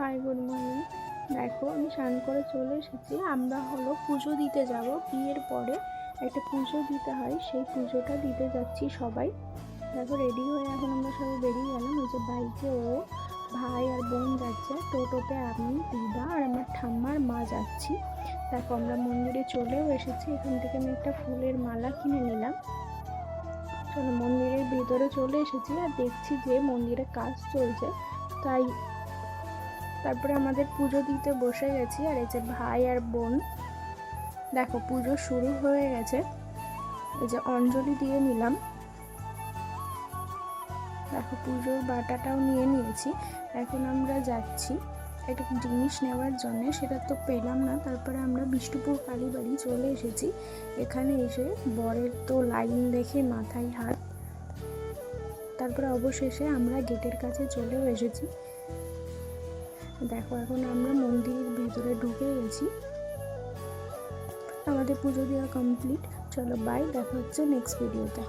High, good morning. দেখো, আমি স্নান করে চলে এসেছি। আমরা হলো পুজো দিতে যাব। বিয়ের পরে একটা পুজো দিতে হয়, সেই পুজোটা দিতে যাচ্ছি সবাই। দেখো, রেডি হয়ে এখন আমরা সবাই বেরিয়ে গেলাম। ওই যে বাইকে ও, ভাই আর বোন যাচ্ছে, টোটোতে আমি, দিদা আর আমার ঠাম্মার মা যাচ্ছি। দেখো, আমরা মন্দিরে চলেও এসেছি। এখান থেকে আমি একটা ফুলের মালা কিনে নিলাম। চলো, মন্দিরের ভিতরে চলে এসেছি আর দেখছি যে মন্দিরে কাজ চলছে, তাই তারপরে আমাদের পুজো দিতে বসে গেছি। আর এই যে ভাই আর বোন, দেখো পুজো শুরু হয়ে গেছে। এই যে অঞ্জলি দিয়ে নিলাম। দেখো, পুজোর বাটাটাও নিয়ে নিয়েছি। এখন আমরা যাচ্ছি একটা জিনিস নেওয়ার জন্য, সেটা তো পেলাম না। তারপরে আমরা বিষ্ণুপুর কালীবাড়ি চলে এসেছি। এখানে এসে বরের তো লাইন দেখে মাথায় হাত। তারপরে অবশেষে আমরা গেটের কাছে চলেও এসেছি। দেখো, এখন আমরা মন্দিরের ভিতরে ঢুকে গেছি। আমাদের পুজো দেওয়া কমপ্লিট। চলো, বাই, দেখা হচ্ছে নেক্সট ভিডিওতে।